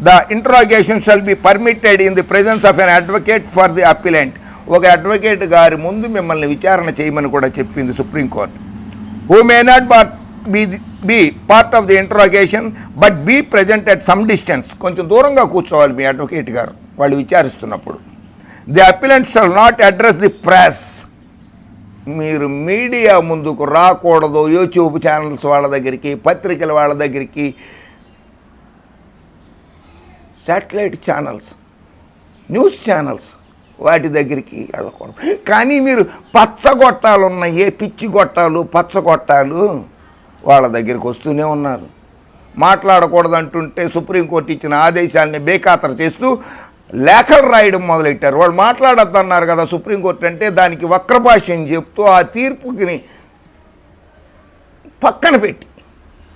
The interrogation shall be permitted in the presence of an advocate for the appellant. ఒక advocate గారి ముందు మిమ్మల్ని విచారణ చేయమని కూడా చెప్పింది supreme court. Who may not be part of the interrogation but be present at some distance. కొంచెం దూరంగా కూర్చోవాలి మీ అడ్వకేట్ గారు వాళ్ళు విచారిస్తున్నప్పుడు. The appellant shall not address the press. మీరు మీడియా ముందుకు రాకూడదు. యూట్యూబ్ ఛానల్స్ వాళ్ళ దగ్గరికి, పత్రికల వాళ్ళ దగ్గరికి, శాటిలైట్ ఛానల్స్, న్యూస్ ఛానల్స్ వాటి దగ్గరికి వెళ్ళకూడదు. కానీ మీరు పచ్చగొట్టాలు ఉన్నాయి, పిచ్చి గొట్టాలు, పచ్చగొట్టాలు వాళ్ళ దగ్గరికి వస్తూనే ఉన్నారు. మాట్లాడకూడదు అంటుంటే సుప్రీంకోర్టు ఇచ్చిన ఆదేశాలని బేఖాతరు చేస్తూ లేఖలు రాయడం మొదలెట్టారు. వాళ్ళు మాట్లాడొద్దన్నారు కదా సుప్రీంకోర్టు అంటే, దానికి వక్రభాష్యం చెప్తూ ఆ తీర్పుకి పక్కన పెట్టి,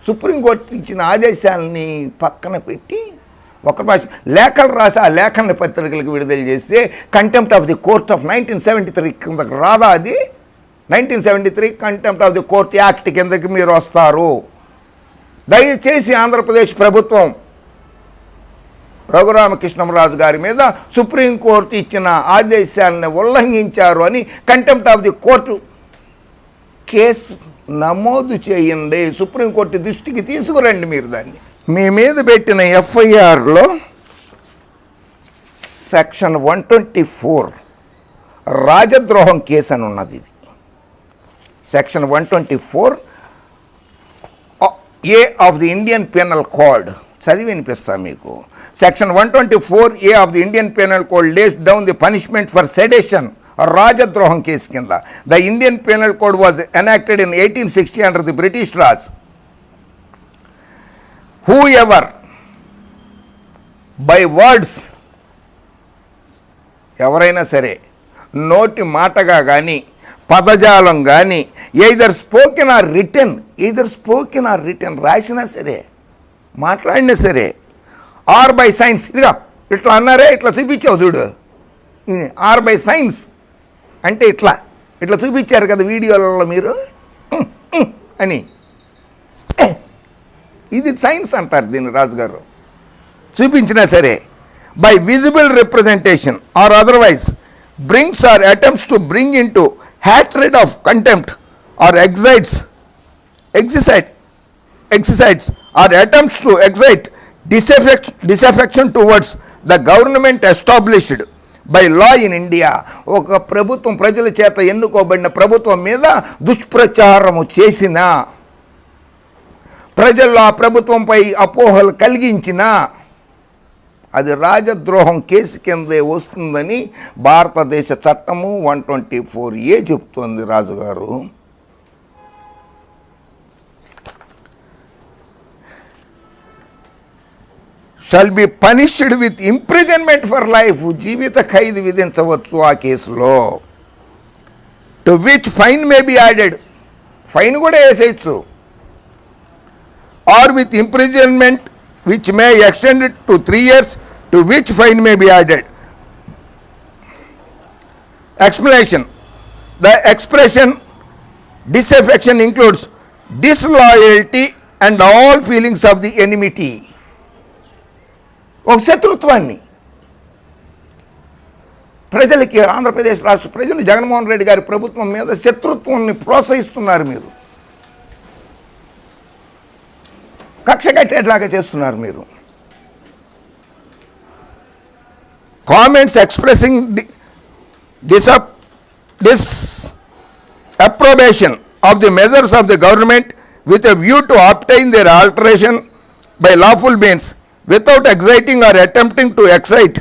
సుప్రీంకోర్టు ఇచ్చిన ఆదేశాలని పక్కన పెట్టి వక్రభాష్యం లేఖలు రాసి ఆ లేఖల్ని పత్రికలకు విడుదల చేస్తే contempt of the court of 1973 కిందకు రాదా? అది 1973 contempt of the court act కిందకి మీరు వస్తారు. దయచేసి ఆంధ్రప్రదేశ్ ప్రభుత్వం రఘురామకృష్ణంరాజు గారి మీద సుప్రీంకోర్టు ఇచ్చిన ఆదేశాలను ఉల్లంఘించారు అని contempt of the court case నమోదు చేయండి. సుప్రీంకోర్టు దృష్టికి తీసుకురండి మీరు దాన్ని. మీ మీద పెట్టిన ఎఫ్ఐఆర్లో సెక్షన్ 124 రాజద్రోహం కేసు అని ఉన్నది. ఇది section 124 A of the Indian penal code చదివి వినిపిస్తా మీకు. Section 124A of the Indian penal code lays down the punishment for sedition, రాజద్రోహం కేసు కింద. The Indian penal code was enacted in 1860 under the British Raj. Whoever by words, ఎవరైనా సరే నోటి మాటగా కానీ పదజాలం కానీ ఎయిదర్ స్పోకెన్ ఆర్ రిటన్ రాసినా సరే, మాట్లాడినా సరే, ఆర్ బై సైన్స్, ఇదిగా ఇట్లా అన్నారే, ఇట్లా చూపించావు చూడు, ఆర్ బై సైన్స్ అంటే ఇట్లా చూపించారు కదా వీడియోలలో మీరు అని, ఇది సైన్స్ అంటారు దీన్ని రాజుగారు. చూపించినా సరే by visible representation or otherwise brings or attempts to bring into hatred of contempt or excites or attempts to excite disaffection towards the government established by law in India. ఒక ప్రభుత్వం, ప్రజల చేత ఎన్నుకోబడిన ప్రభుత్వం మీద దుష్ప్రచారము చేసిన, ప్రజల్లో ఆ ప్రభుత్వంపై అపోహలు కలిగించిన అది రాజద్రోహం కేసు కిందే వస్తుందని భారతదేశ చట్టము 124A చెప్తోంది రాజుగారు. Shall be punished with imprisonment for life, జీవిత ఖైదు విధించవచ్చు ఆ కేసులో. To which fine may be added, fine కూడా వేసేయచ్చు. Or with imprisonment which may extend it to 3 years, to which fine may be added. Explanation: the expression disaffection includes disloyalty and all feelings of the enmity. ఒక శత్రుత్వాన్ని ప్రజలకి, ఆంధ్రప్రదేశ్ రాష్ట్ర ప్రజలు జగన్మోహన్ రెడ్డి గారి ప్రభుత్వం మీద శత్రుత్వాన్ని ప్రోత్సహిస్తున్నారు. మీరు కక్ష కట్టేట్లాగా చేస్తున్నారు. మీరు comments expressing disapprobation of the measures of the government with a view to obtain their alteration by lawful means without exciting or attempting to excite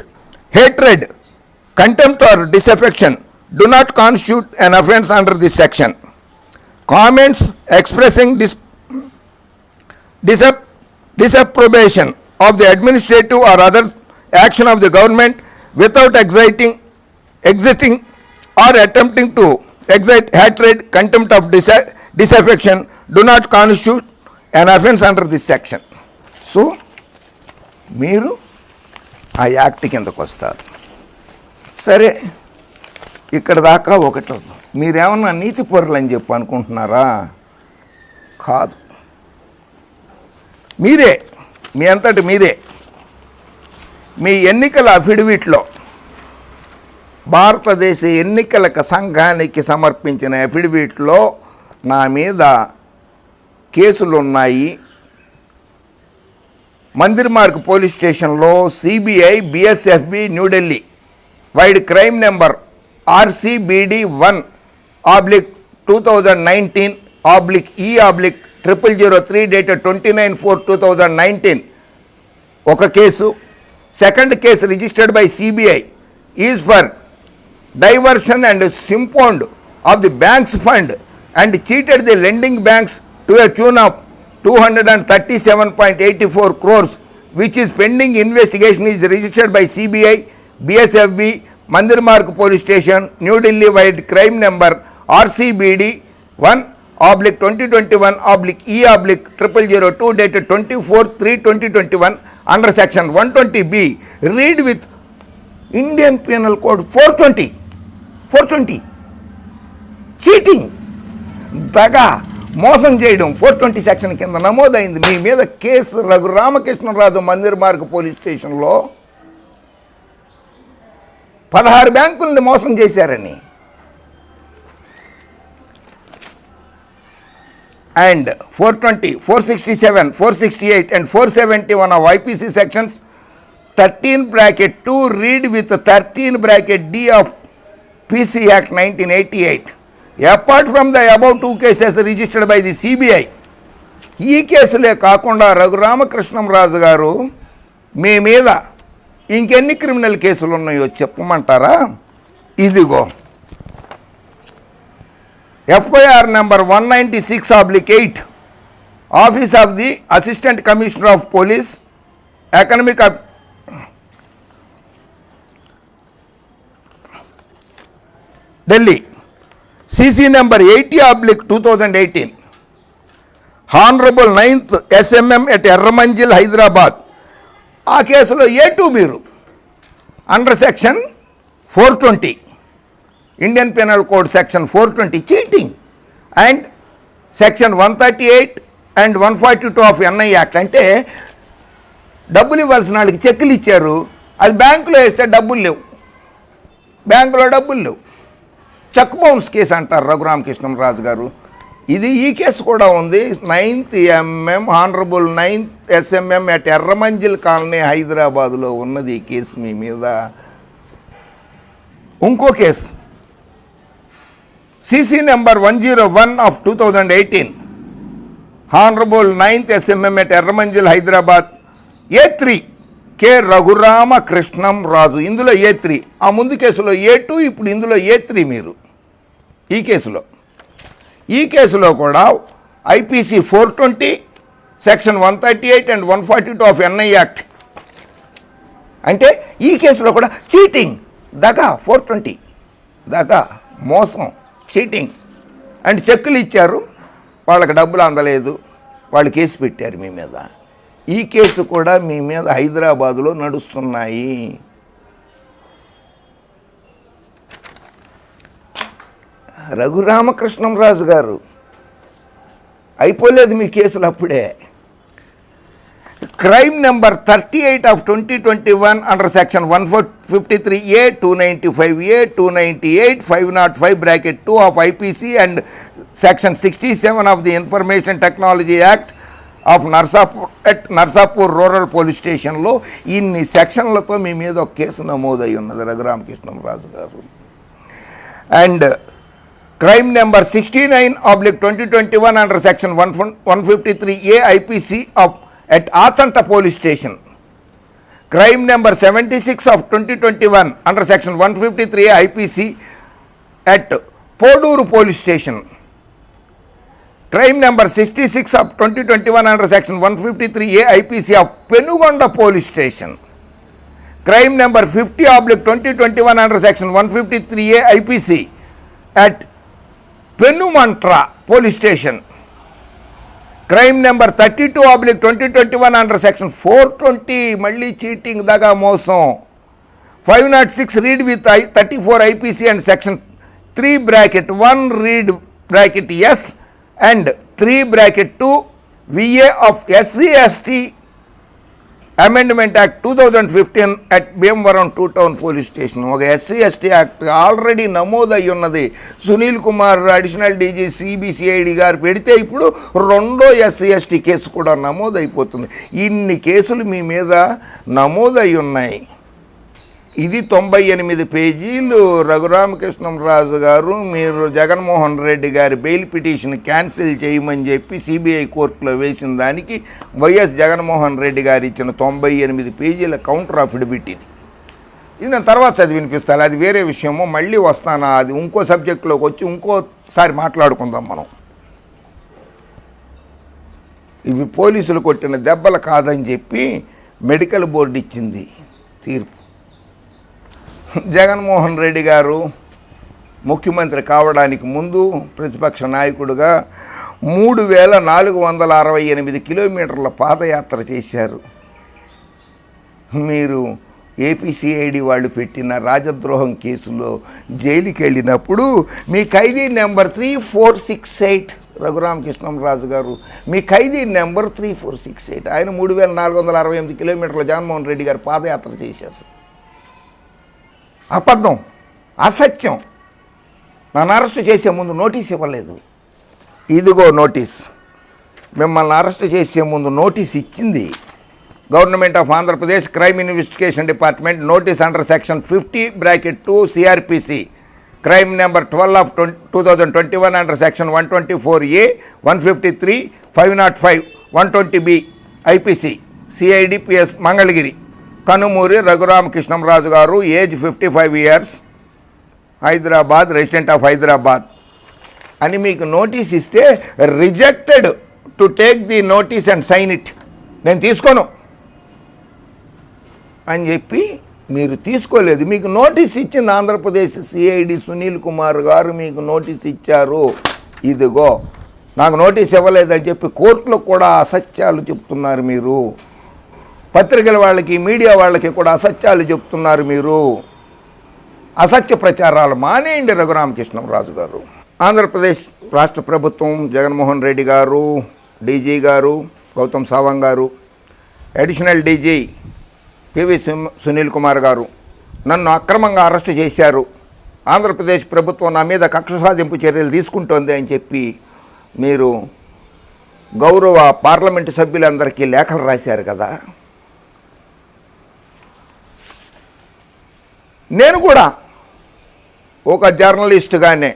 hatred, contempt or disaffection do not constitute an offence under this section. Comments expressing disapprobation of the administrative or other action of the government without exciting or attempting to excite hatred, contempt of disaffection do not constitute an offence under this section. So మీరు ఆ act కిందకు వస్తారు. సరే, ఇక్కడ దాకా ఒకటి. మీరేమన్నా నీతి పరులు అని చెప్పి అనుకుంటున్నారా? కాదు. మీరే, మీ అంతటి మీరే మీ ఎన్నికల అఫిడవిట్లో, భారతదేశ ఎన్నికల సంఘానికి సమర్పించిన అఫిడవిట్లో నా మీద కేసులు ఉన్నాయి, మందిర్ మార్గ్ పోలీస్ స్టేషన్లో CBI BSFB New Delhi vide crime number RCBD 1/2019/E/0003 dated 29/4/2019 ఒక case. Second case registered by CBI is for diversion and siphoned of the banks fund and cheated the lending banks to a tune of 237.84 crores which is pending investigation is registered by CBI BSFB Mandir Marg Police Station New Delhi wide crime number RCBD 1/2021/E/0002 dated 24/3/2021 under section 120B. Read with Indian Penal Code 420 cheating, దగా, మోసం చేయడం 420 section కింద నమోదైంది. మీ మీద case Raghuramakrishnaraju Mandir Marg police స్టేషన్లో 16 బ్యాంకుల్ని మోసం చేశారని and 420, 467, 468 and 471 of IPC sections 13(2) read with 13(d) of PC Act 1988. Apart from the above two cases registered by the CBI, ఈ కేసులే కాకుండా రఘురామకృష్ణరాజు గారు మీ మీద ఇంకెన్ని క్రిమినల్ కేసులు ఉన్నాయో చెప్పమంటారా? ఇదిగో FIR number 196/8 office of the assistant commissioner of police economic Delhi CC number 80/2018 honourable 9th SMM at Erram Manzil Hyderabad. ఆ కేసులో A2 మీరు under section 420 Indian penal code section 420 cheating and section 138 and 142 of NI act. అంటే డబ్బులు ఇవ్వాల్సిన వాళ్ళకి చెక్కులు ఇచ్చారు, అది బ్యాంకులో వేస్తే డబ్బులు లేవు, బ్యాంకులో డబ్బులు లేవు, చెక్ బౌన్స్ కేసు అంటారు రఘురామకృష్ణరాజు గారు. ఇది ఈ కేసు కూడా ఉంది. 9th MM honourable 9th SMM at Erramanzil colony హైదరాబాదులో ఉన్నది ఈ కేసు మీ మీద. ఇంకో case CC number 101 of 2018, honourable 9th SMM at Erramanzil Hyderabad, A3 K Raghurama Krishnam Raju. ఇందులో A3, ఆ ముందు కేసులో A2, ఇప్పుడు ఇందులో A3. మీరు ఈ కేసులో కూడా IPC 420, section 138 and 142 of NI act. అంటే ఈ కేసులో కూడా చీటింగ్, దగా, 420 దగా, మోసం, చీటింగ్ అండ్ చెక్కులు ఇచ్చారు, వాళ్ళకి డబ్బులు అందలేదు, వాళ్ళు కేసు పెట్టారు మీ మీద. ఈ కేసు కూడా మీ మీద హైదరాబాదులో నడుస్తున్నాయి. రఘురామకృష్ణంరాజు గారు, అయిపోలేదు మీ కేసులు అప్పుడే. Crime number 38 of 2021 under section 153A, 295A, 298, 505 bracket 2 of IPC and section 67 of the information technology act of Narsapur rural police స్టేషన్లో ఇన్ని సెక్షన్లతో మీ మీద ఒక కేసు నమోదై ఉన్నది రఘురామకృష్ణంరాజు గారు. And crime number 69/2021 under section 153A IPC of at Achanta Police Station. Crime number 76 of 2021 under section 153 IPC at Poduru Police Station. Crime number 66 of 2021 under section 153A IPC of Penugonda Police Station. Crime number 50/2021 under section 153A IPC at Penumantra Police Station. Crime number 32/2021 under section 420, మళ్ళీ cheating, దగా, మోసం, 506 read with 34 IPC and section 3(1) read bracket S and 3(2) VA of SC/ST amendment act 2015 at Bhimavaram 2 town police station. ఒక SC/ST act already నమోదై ఉన్నది. Sunil Kumar additional DG CBCID గారు పెడితే ఇప్పుడు రెండో SC/ST case కూడా నమోదైపోతుంది. ఇన్ని కేసులు మీ మీద నమోదై ఉన్నాయి. ఇది 98 పేజీలు. రఘురామకృష్ణంరాజు గారు, మీరు జగన్మోహన్ రెడ్డి గారి బెయిల్ పిటిషన్ క్యాన్సిల్ చేయమని చెప్పి CBI కోర్టులో వేసిన దానికి వైఎస్ జగన్మోహన్ రెడ్డి గారు ఇచ్చిన 98 పేజీల కౌంటర్ అఫిడవిట్ ఇది. నేను తర్వాత చదివి వినిపిస్తాను, అది వేరే విషయము. మళ్ళీ వస్తాను, అది ఇంకో సబ్జెక్టులోకి వచ్చి ఇంకోసారి మాట్లాడుకుందాం మనం. ఇవి పోలీసులు కొట్టిన దెబ్బలు కాదని చెప్పి మెడికల్ బోర్డు ఇచ్చింది తీర్పు. జగన్మోహన్ రెడ్డి గారు ముఖ్యమంత్రి కావడానికి ముందు ప్రతిపక్ష నాయకుడిగా 3468 కిలోమీటర్ల పాదయాత్ర చేశారు. మీరు APCID వాళ్ళు పెట్టిన రాజద్రోహం కేసులో జైలుకి వెళ్ళినప్పుడు మీ ఖైదీ నెంబర్ 3468, రఘురామకృష్ణంరాజు గారు మీ ఖైదీ నెంబర్ 3468. ఆయన 3468 కిలోమీటర్ల జగన్మోహన్ రెడ్డి గారు పాదయాత్ర చేశారు. అబద్ధం, అసత్యం. నన్ను అరెస్ట్ చేసే ముందు నోటీస్ ఇవ్వలేదు. ఇదిగో నోటీస్. మిమ్మల్ని అరెస్ట్ చేసే ముందు నోటీస్ ఇచ్చింది government of Andhra Pradesh crime investigation department. Notice under section 50(2) CRPC. Crime number 12/2021 under section 124A, 153, 505, 120B IPC CIDPS Mangalagiri. Kanumuri Raghurama Krishnam Raju garu, age 55 years, Hyderabad, resident of Hyderabad అని మీకు నోటీస్ ఇస్తే rejected to take the notice and sign it. నేను తీసుకోను అని చెప్పి మీరు తీసుకోలేదు. మీకు నోటీస్ ఇచ్చింది ఆంధ్రప్రదేశ్ CID సునీల్ కుమార్ గారు మీకు నోటీస్ ఇచ్చారు. ఇదిగో నాకు నోటీస్ ఇవ్వలేదని చెప్పి కోర్టులో కూడా అసత్యాలు చెప్తున్నారు మీరు. పత్రికల వాళ్ళకి, మీడియా వాళ్ళకి కూడా అసత్యాలు చెప్తున్నారు మీరు. అసత్య ప్రచారాలు మానేయండి రఘురామకృష్ణంరాజు గారు. ఆంధ్రప్రదేశ్ రాష్ట్ర ప్రభుత్వం, జగన్మోహన్ రెడ్డి గారు, డీజీ గారు గౌతమ్ సావంగ్ గారు, additional DG PV Sunil Kumar గారు నన్ను అక్రమంగా అరెస్ట్ చేశారు, ఆంధ్రప్రదేశ్ ప్రభుత్వం నా మీద కక్ష సాధింపు చర్యలు తీసుకుంటోంది అని చెప్పి మీరు గౌరవ పార్లమెంటు సభ్యులందరికీ లేఖలు రాశారు కదా. నేను కూడా ఒక జర్నలిస్టుగానే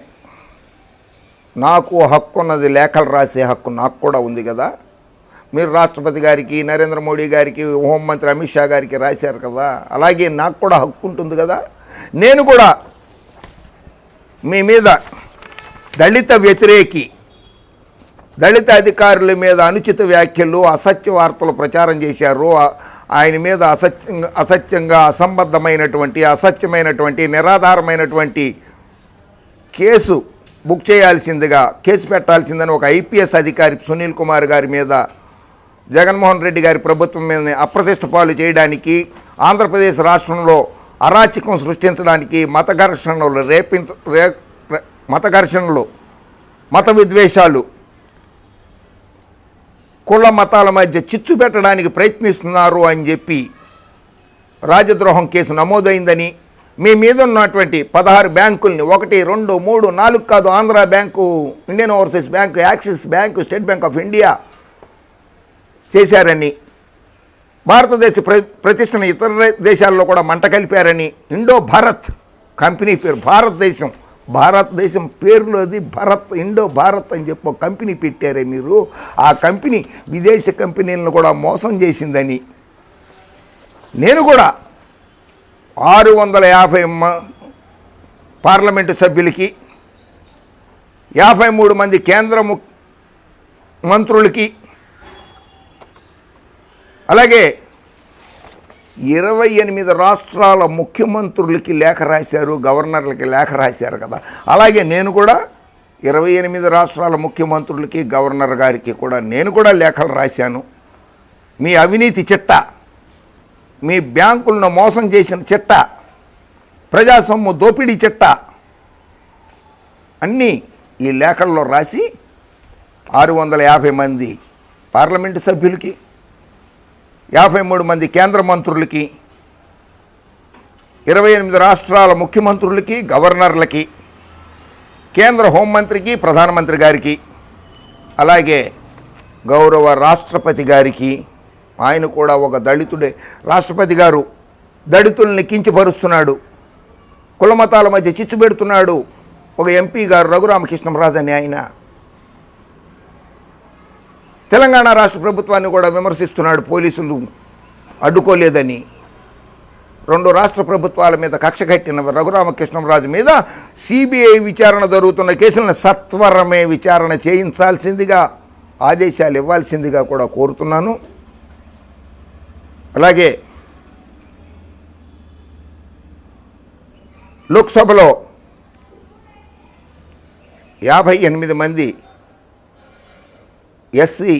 నాకు హక్కు ఉన్నది, లేఖలు రాసే హక్కు నాకు కూడా ఉంది కదా. మీరు రాష్ట్రపతి గారికి, నరేంద్ర మోడీ గారికి, హోంమంత్రి అమిత్ షా గారికి రాశారు కదా, అలాగే నాకు కూడా హక్కు ఉంటుంది కదా. నేను కూడా మీ మీద దళిత వ్యతిరేకి, దళిత అధికారుల మీద అనుచిత వ్యాఖ్యలు, అసత్య వార్తలు ప్రచారం చేశారు, ఆయన మీద అసత్యంగా అసంబద్ధమైనటువంటి, అసత్యమైనటువంటి, నిరాధారమైనటువంటి కేసు బుక్ చేయాల్సిందిగా, కేసు పెట్టాల్సిందని ఒక ఐపీఎస్ అధికారి సునీల్ కుమార్ గారి మీద జగన్మోహన్ రెడ్డి గారి ప్రభుత్వం మీద అప్రతిష్ట పాలు చేయడానికి, ఆంధ్రప్రదేశ్ రాష్ట్రంలో అరాచకం సృష్టించడానికి, మత ఘర్షణలు, మత విద్వేషాలు, కుల మతాల మధ్య చిచ్చు పెట్టడానికి ప్రయత్నిస్తున్నారు అని చెప్పి రాజద్రోహం కేసు నమోదైందని, మీ మీద ఉన్నటువంటి 16 బ్యాంకుల్ని 1, 2, 3, 4 కాదు, Andhra bank, Indian overseas bank, axis bank, state bank of India చేశారని, భారతదేశ ప్రతిష్టను ఇతర దేశాల్లో కూడా మంట కలిపారని, ఇండో భారత్ కంపెనీ పేరు, భారతదేశం పేరులోది భరత్, ఇండో భారత్ అని చెప్పి ఒక కంపెనీ పెట్టారే మీరు, ఆ కంపెనీ విదేశీ కంపెనీలను కూడా మోసం చేసిందని, నేను కూడా 650 పార్లమెంటు సభ్యులకి, 53 మంది కేంద్ర మంత్రులకి, అలాగే 28 రాష్ట్రాల ముఖ్యమంత్రులకి లేఖ రాశారు, గవర్నర్లకి లేఖ రాశారు కదా. అలాగే నేను కూడా 28 రాష్ట్రాల ముఖ్యమంత్రులకి, గవర్నర్ గారికి కూడా నేను కూడా లేఖలు రాశాను. మీ అవినీతి చిట్ట, మీ బ్యాంకులను మోసం చేసిన చిట్ట, ప్రజాసొమ్ము దోపిడీ చిట్ట అన్నీ ఈ లేఖల్లో రాసి 650 మంది పార్లమెంటు సభ్యులకి, 53 మంది కేంద్ర మంత్రులకి, 28 రాష్ట్రాల ముఖ్యమంత్రులకి, గవర్నర్లకి, కేంద్ర హోంమంత్రికి, ప్రధానమంత్రి గారికి, అలాగే గౌరవ రాష్ట్రపతి గారికి, ఆయన కూడా ఒక దళితుడే. రాష్ట్రపతి గారు దళితుల్ని కించపరుస్తున్నాడు, కులమతాల మధ్య చిచ్చు పెడుతున్నాడు. ఒక ఎంపీ గారు రఘురామకృష్ణంరాజు అని ఆయన తెలంగాణ రాష్ట్ర ప్రభుత్వాన్ని కూడా విమర్శిస్తున్నాడు, పోలీసులు అడ్డుకోలేదని. 2 రాష్ట్ర ప్రభుత్వాల మీద కక్ష కట్టిన రఘురామకృష్ణంరాజు మీద సిబిఐ విచారణ జరుగుతున్న కేసులను సత్వరమే విచారణ చేయించాల్సిందిగా, ఆదేశాలు ఇవ్వాల్సిందిగా కూడా కోరుతున్నాను. అలాగే లోక్సభలో 58 మంది ఎస్సీ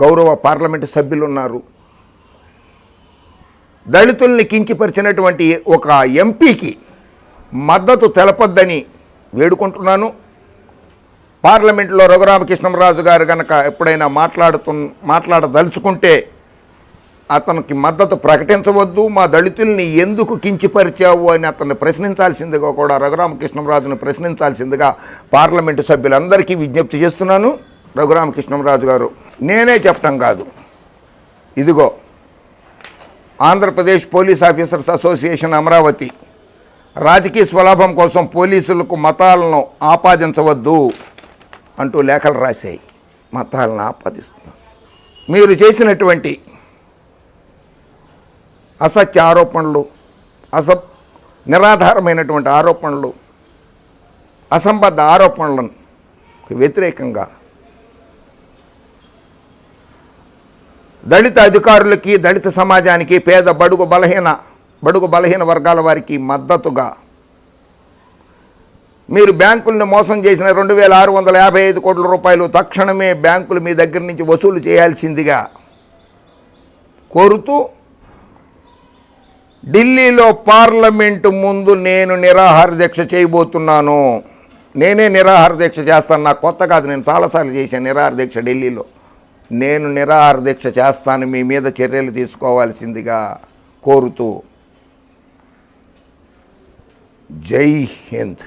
గౌరవ పార్లమెంటు సభ్యులు ఉన్నారు. దళితుల్ని కించపరిచినటువంటి ఒక ఎంపీకి మద్దతు తెలపొద్దని వేడుకుంటున్నాను. పార్లమెంట్లో రఘురామకృష్ణంరాజు గారు కనుక ఎప్పుడైనా మాట్లాడదలుచుకుంటే అతనికి మద్దతు ప్రకటించవద్దు. మా దళితుల్ని ఎందుకు కించపరిచావు అని అతన్ని ప్రశ్నించాల్సిందిగా కూడా, రఘురామకృష్ణంరాజును ప్రశ్నించాల్సిందిగా పార్లమెంటు సభ్యులందరికీ విజ్ఞప్తి చేస్తున్నాను. రఘురామకృష్ణంరాజు గారు, నేనే చెప్పటం కాదు, ఇదిగో Andhra Pradesh police officers association Amaravati రాజకీయ స్వలాభం కోసం పోలీసులకు మతాలను ఆపాదించవద్దు అంటూ లేఖలు రాశాయి. మతాలను ఆపాదిస్తున్నారు. మీరు చేసినటువంటి అసత్య ఆరోపణలు, నిరాధారమైనటువంటి ఆరోపణలు, అసంబద్ధ ఆరోపణలకు వ్యతిరేకంగా దళిత అధికారులకి, దళిత సమాజానికి, పేద బడుగు బలహీన వర్గాల వారికి మద్దతుగా మీరు బ్యాంకులను మోసం చేసిన 2655 కోట్ల రూపాయలు తక్షణమే బ్యాంకులు మీ దగ్గర నుంచి వసూలు చేయాల్సిందిగా కోరుతూ, ఢిల్లీలో పార్లమెంటు ముందు నేను నిరాహార దీక్ష చేయబోతున్నాను. నేనే నిరాహార దీక్ష చేస్తాను. నాకు కొత్త కాదు, నేను చాలాసార్లు చేశాను నిరాహార దీక్ష ఢిల్లీలో. నేను నిరాహార దీక్ష చేస్తాను, మీ మీద చర్యలు తీసుకోవాల్సిందిగా కోరుతూ జై హింద్.